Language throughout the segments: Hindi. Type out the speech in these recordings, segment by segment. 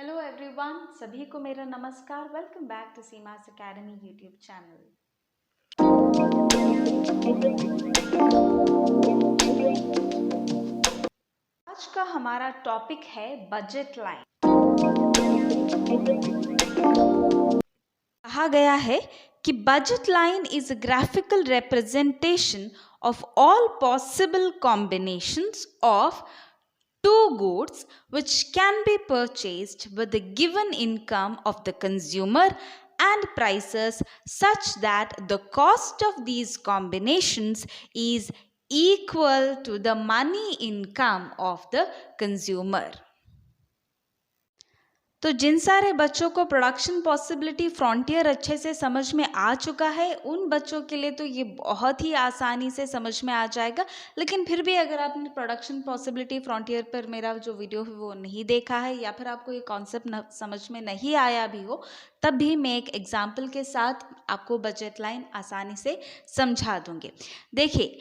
हेलो एवरीवन, सभी को मेरा नमस्कार। Welcome back to Seema's academy YouTube channel. आज का हमारा टॉपिक है बजट लाइन। कहा गया है कि budget line is a graphical representation of all possible combinations of two goods which can be purchased with the given income of the consumer and prices such that the cost of these combinations is equal to the money income of the consumer. तो जिन सारे बच्चों को प्रोडक्शन पॉसिबिलिटी फ्रंटियर अच्छे से समझ में आ चुका है, उन बच्चों के लिए तो ये बहुत ही आसानी से समझ में आ जाएगा। लेकिन फिर भी अगर आपने प्रोडक्शन पॉसिबिलिटी फ्रंटियर पर मेरा जो वीडियो है वो नहीं देखा है, या फिर आपको ये कॉन्सेप्ट समझ में नहीं आया भी हो, तब भी मैं एक एग्जाम्पल के साथ आपको बजट लाइन आसानी से समझा दूंगी। देखिए,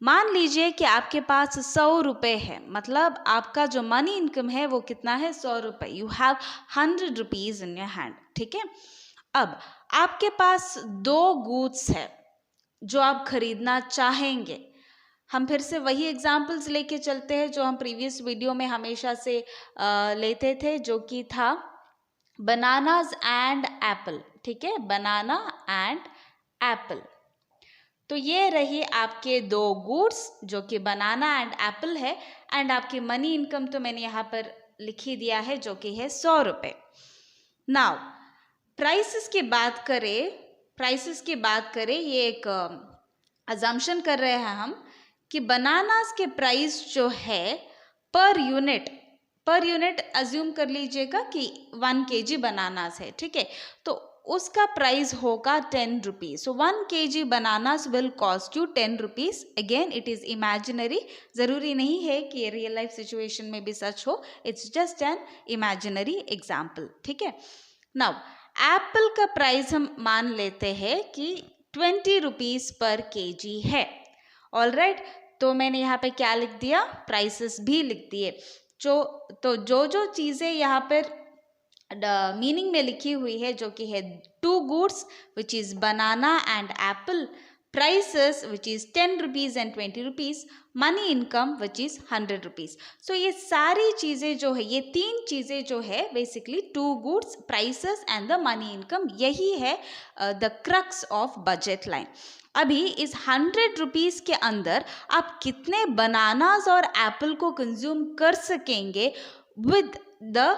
मान लीजिए कि आपके पास 100 रुपये है, मतलब आपका जो मनी इनकम है वो कितना है, 100 रुपये। You have 100 rupees in your hand, ठीक है। अब आपके पास 2 गुड्स है जो आप खरीदना चाहेंगे। हम फिर से वही एग्जाम्पल्स लेके चलते हैं जो हम प्रीवियस वीडियो में हमेशा से लेते थे, जो कि था बनानाज एंड एप्पल, ठीक है, बनाना एंड एप्पल। तो ये रही आपके 2 गुड्स जो कि बनाना एंड एप्पल है, एंड आपकी मनी इनकम तो मैंने यहाँ पर लिख ही दिया है जो कि है 100 रुपये। नाउ प्राइसेस की बात करें, ये एक अजम्पशन कर रहे हैं हम कि बनानास के प्राइस जो है पर यूनिट अज्यूम कर लीजिएगा कि 1 kg बनानास है, ठीक है, तो उसका प्राइस होगा 10 rupees. So 1 kg bananas will cost you 10 rupees. Again it is imaginary, जरूरी नहीं है कि ये रियल लाइफ सिचुएशन में भी सच हो, it's just an imaginary example, ठीक है। नाउ एप्पल का प्राइस हम मान लेते हैं कि 20 रुपीज पर kg है। ऑलराइट, तो मैंने यहाँ पे क्या लिख दिया, प्राइसेस भी लिख दिए। जो चीज़ें यहाँ पर मीनिंग में लिखी हुई है, जो कि है 2 goods which is banana and apple, prices which is 10 rupees and 20 rupees, money income which is 100 rupees. So ये सारी चीज़ें जो है, ये 3 चीज़ें जो है basically 2 goods, prices and the money income, यही है the crux of budget line. अभी इस 100 रुपीज़ के अंदर आप कितने बनानास और एप्पल को कंज्यूम कर सकेंगे with the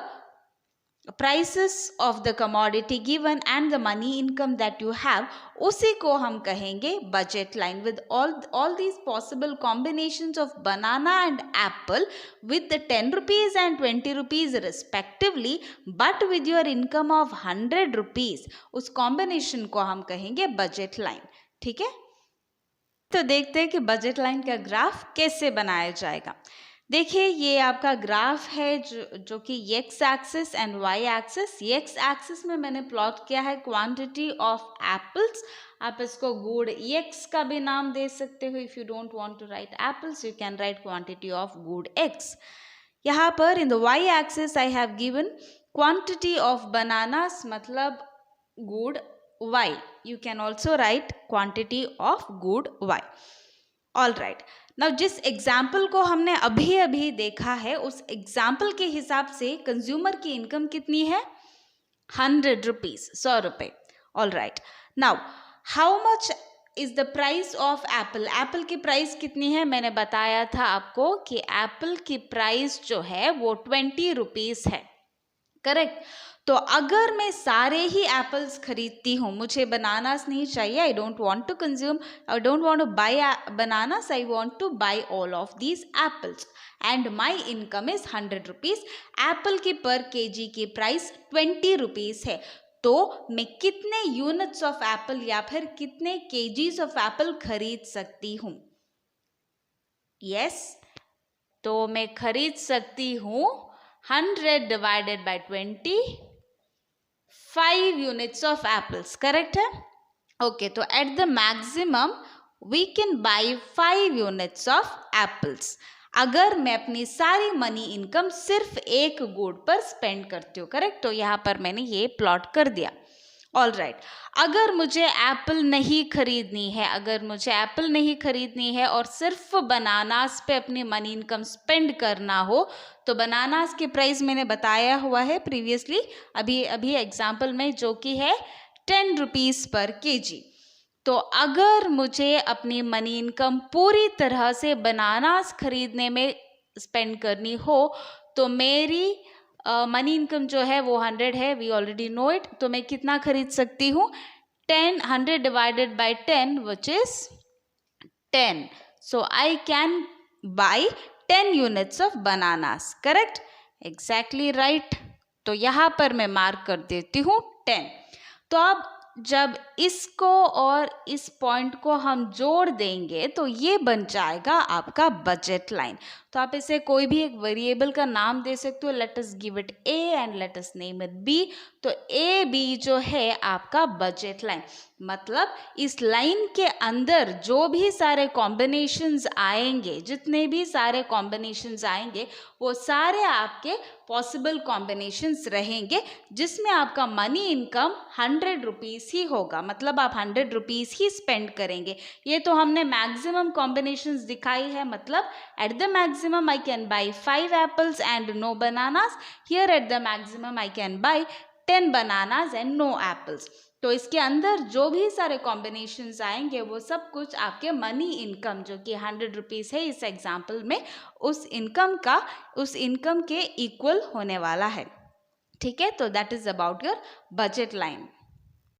prices of the commodity given and the money income that you have, उसी को हम कहेंगे budget line, with all these possible combinations of banana and apple with the 10 rupees and 20 rupees respectively, but with your income of 100 rupees, उस combination को हम कहेंगे budget line, ठीक है। तो देखते हैं कि बजट लाइन का ग्राफ कैसे बनाया जाएगा। देखिए, ये आपका ग्राफ है जो कि X axis and Y axis. X axis में मैंने प्लॉट किया है क्वांटिटी ऑफ एप्पल्स। आप इसको गुड एक्स का भी नाम दे सकते हो। If you don't want to write apples, you can write quantity of good X. यहाँ पर in the Y axis I have given quantity of bananas, मतलब good y. You can also write quantity of good y. All right. Now जिस एग्जाम्पल को हमने अभी अभी देखा है, उस एग्जाम्पल के हिसाब से कंज्यूमर की इनकम कितनी है, 100 रुपीज, 100 रुपये। All right, now how much is the price of Apple. Apple की प्राइस कितनी है, मैंने बताया था आपको कि एप्पल की प्राइस जो है वो 20 रुपीज है, करेक्ट। तो अगर मैं सारे ही एप्पल्स खरीदती हूँ, मुझे बनानास नहीं चाहिए, I don't want to consume, I don't want to buy bananas, I want to buy all of these apples, and my income is 100 rupees. Apple की पर केजी की प्राइस 20 रुपीज है, तो मैं कितने यूनिट्स ऑफ एप्पल या फिर कितने केजीज ऑफ एप्पल खरीद सकती हूँ। यस, तो मैं खरीद सकती हूँ 100 divided by 20, 5 units of apples, correct है। ओके, तो eight the maximum we can buy 5 units of apples. अगर मैं अपनी सारी मनी इनकम सिर्फ एक गुड पर स्पेंड करती हूँ, करेक्ट। तो यहाँ पर मैंने ये प्लॉट कर दिया। ऑल राइट, अगर मुझे एप्पल नहीं खरीदनी है, अगर मुझे एप्पल नहीं खरीदनी है और सिर्फ बनानास पे अपनी मनी इनकम स्पेंड करना हो, तो बनानास की प्राइस मैंने बताया हुआ है प्रीवियसली अभी अभी एग्जाम्पल में, जो कि है 10 रुपीज़ पर केजी। तो अगर मुझे अपनी मनी इनकम पूरी तरह से बनानास खरीदने में स्पेंड करनी हो, तो मेरी मनी इनकम जो है वो 100 है, वी ऑलरेडी नो इट। तो मैं कितना खरीद सकती हूँ? 100 divided by 10 which is 10। So I can buy 10 units of bananas, correct, exactly right. तो यहाँ पर मैं मार्क कर देती हूँ 10। तो अब जब इसको और इस पॉइंट को हम जोड़ देंगे तो ये बन जाएगा आपका बजट लाइन। तो आप इसे कोई भी एक वेरिएबल का नाम दे सकते हो। Let us give it A and let us name it be. तो ए बी जो है आपका बजट लाइन, मतलब इस लाइन के अंदर जो भी सारे कॉम्बिनेशंस आएंगे, जितने भी सारे कॉम्बिनेशंस आएंगे, वो सारे आपके पॉसिबल कॉम्बिनेशंस रहेंगे, जिसमें आपका मनी इनकम 100 रुपीज़ ही होगा। मतलब आप 100 रुपीज़ ही स्पेंड करेंगे। ये तो हमने मैक्सिमम कॉम्बिनेशंस दिखाई है। मतलब at the maximum I can buy 5 apples and no bananas. Here at the maximum I can buy 10 bananas and no apples. तो इसके अंदर जो भी सारे कॉम्बिनेशंस आएंगे वो सब कुछ आपके मनी इनकम, जो कि 100 रुपीज़ है इस एग्जाम्पल में, उस इनकम के इक्वल होने वाला है। ठीक है, तो that is about your budget line.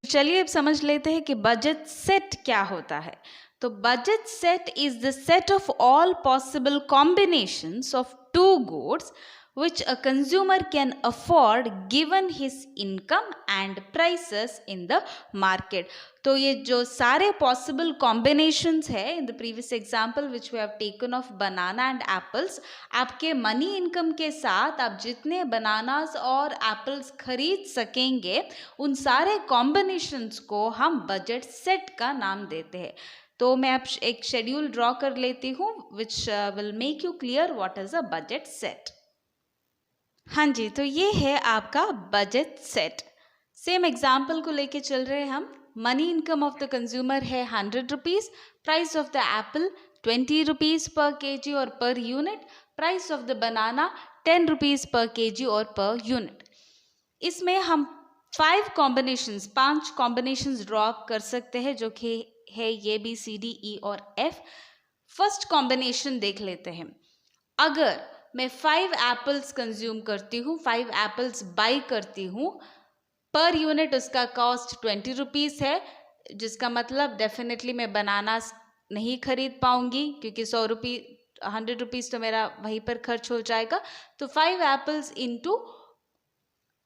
चलिए अब समझ लेते हैं कि बजट सेट क्या होता है। तो budget set is the set of all possible combinations of two goods which a consumer can afford given his income and prices in the market. तो ये जो सारे possible combinations है in the previous example which we have taken of banana and apples, आपके मनी इनकम के साथ आप जितने बनानास और एप्पल्स खरीद सकेंगे, उन सारे कॉम्बिनेशंस को हम बजट सेट का नाम देते हैं। तो मैं अब एक शेड्यूल ड्रॉ कर लेती हूँ which will make you clear what is a budget set. हाँ जी, तो ये है आपका बजट सेट। सेम एग्जाम्पल को लेके चल रहे हैं हम। Money income of the consumer है 100 rupees, price of the Apple 20 rupees पर केजी और per unit, price of the banana 10 rupees पर केजी और पर यूनिट। इसमें हम 5 कॉम्बिनेशंस ड्रॉ कर सकते हैं, जो कि है A B C D E और एफ। फर्स्ट कॉम्बिनेशन देख लेते हैं। अगर मैं 5 एप्पल्स कंज्यूम करती हूँ, 5 एप्पल्स बाई करती हूँ, पर यूनिट उसका कॉस्ट 20 रुपीज़ है, जिसका मतलब डेफिनेटली मैं बनानास नहीं खरीद पाऊंगी, क्योंकि 100 रुपीज़ तो मेरा वहीं पर खर्च हो जाएगा। तो 5 एप्पल्स इंटू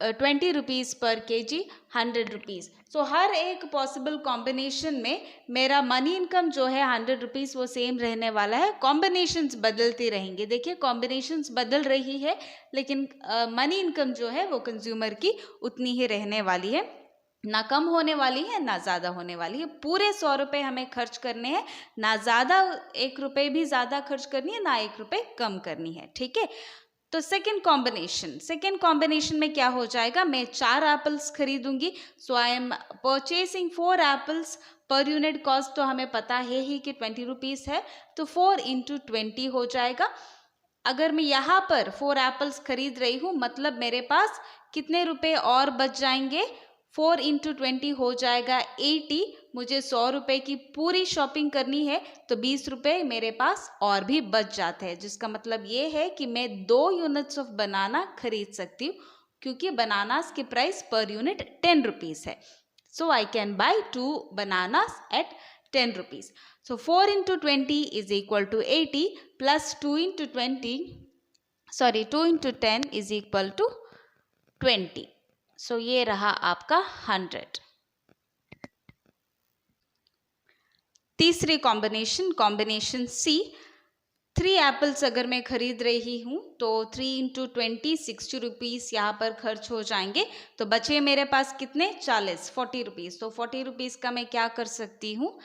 20 रुपीज़ पर केजी 100 रुपीज़। सो हर एक पॉसिबल कॉम्बिनेशन में मेरा मनी इनकम जो है 100 रुपीज़ वो सेम रहने वाला है। कॉम्बिनेशंस बदलती रहेंगी। देखिए कॉम्बिनेशंस बदल रही है, लेकिन मनी इनकम जो है वो कंज्यूमर की उतनी ही रहने वाली है, ना कम होने वाली है ना ज़्यादा होने वाली है। पूरे 100 रुपये हमें खर्च करने हैं, ना ज़्यादा 1 रुपये भी ज़्यादा खर्च करनी है, ना 1 रुपये कम करनी है। ठीक है, तो सेकेंड कॉम्बिनेशन में क्या हो जाएगा, मैं 4 एप्पल्स खरीदूंगी। So I am purchasing 4 apples. Per unit cost तो हमें पता है ही कि 20 रुपीज़ है, तो 4 इंटू 20 हो जाएगा। अगर मैं यहाँ पर 4 एप्पल्स खरीद रही हूँ, मतलब मेरे पास कितने रुपए और बच जाएंगे, 4 इंटू 20 हो जाएगा 80। मुझे 100 रुपये की पूरी शॉपिंग करनी है, तो 20 रुपये मेरे पास और भी बच जाते हैं, जिसका मतलब ये है कि मैं 2 यूनिट्स ऑफ बनाना खरीद सकती हूँ, क्योंकि बनानास की प्राइस पर यूनिट 10 रुपीज़ है। So I can buy 2 bananas at 10 rupees. So 4 into 20 is equal to 80 plus 2 into 10 is equal to 20। So ये रहा आपका 100। तीसरी कॉम्बिनेशन सी। 3 एप्पल्स अगर मैं खरीद रही हूँ, तो 3 इंटू 20 60 रुपीज़ यहाँ पर खर्च हो जाएंगे। तो बचे मेरे पास कितने, 40 रुपीज़। तो 40 रुपीज़ का मैं क्या कर सकती हूँ,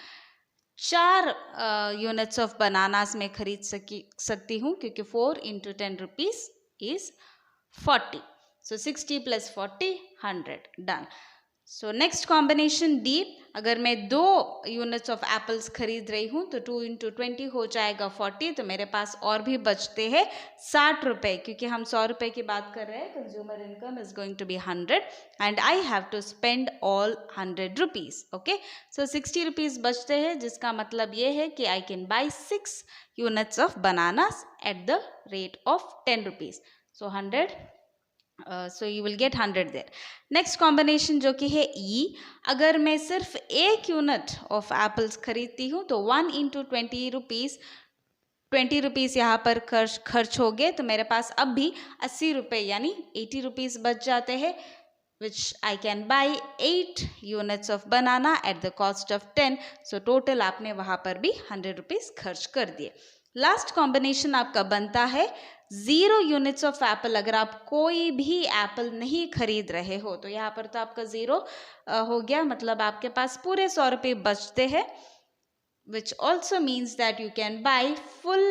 4 यूनिट्स ऑफ बनानास में खरीद सकती हूँ, क्योंकि 4 into 10 rupees is 40. So 60 plus 40, 100. Done. So next combination D, अगर मैं 2 यूनिट्स ऑफ एप्पल्स खरीद रही हूँ तो 2 into 20 हो जाएगा 40, तो मेरे पास और भी बचते हैं 60 रुपये, क्योंकि हम 100 रुपये की बात कर रहे हैं. Consumer income is going to be 100 and I have to spend all 100 rupees. Okay, so 60 rupees बचते हैं, जिसका मतलब ये है कि I can buy 6 units of bananas at the rate of 10 rupees. So 100, so you will get 100 there. Next combination जो कि है ई, अगर मैं सिर्फ 1 यूनिट ऑफ एप्पल्स खरीदती हूँ तो 1 into 20 रुपीज़, 20 रुपीज़ यहाँ पर खर्च हो गए, तो मेरे पास अब भी 80 रुपये यानी 80 रुपीज़ बच जाते हैं, which I can buy 8 units of banana at the cost of 10. So total आपने वहाँ पर भी 100 रुपीज़ खर्च कर दिए. लास्ट कॉम्बिनेशन आपका बनता है 0 यूनिट्स ऑफ एप्पल. अगर आप कोई भी एप्पल नहीं खरीद रहे हो तो यहाँ पर तो आपका 0 हो गया, मतलब आपके पास पूरे 100 रुपये बचते हैं, which also means that you can buy full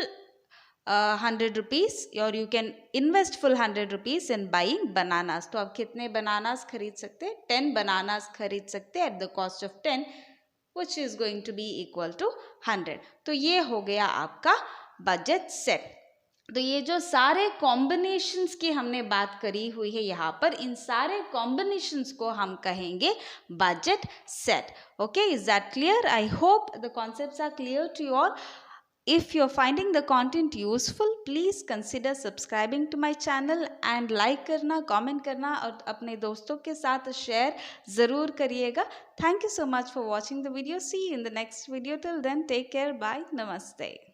100 rupees or you can invest full 100 rupees in buying bananas. तो आप कितने बनानास खरीद सकते हैं? 10 बनानास खरीद सकते हैं at the cost of 10, which is going to be equal to 100. तो ये हो गया आपका बजट सेट. तो ये जो सारे कॉम्बिनेशंस की हमने बात करी हुई है यहाँ पर, इन सारे कॉम्बिनेशंस को हम कहेंगे budget set. Okay, is that clear? I hope the concepts are clear to you all. If you're finding the content useful, please consider subscribing to my channel and like करना, comment करना और अपने दोस्तों के साथ share ज़रूर करिएगा. Thank you so much for watching the video. See you in the next video. Till then, take care. Bye. Namaste.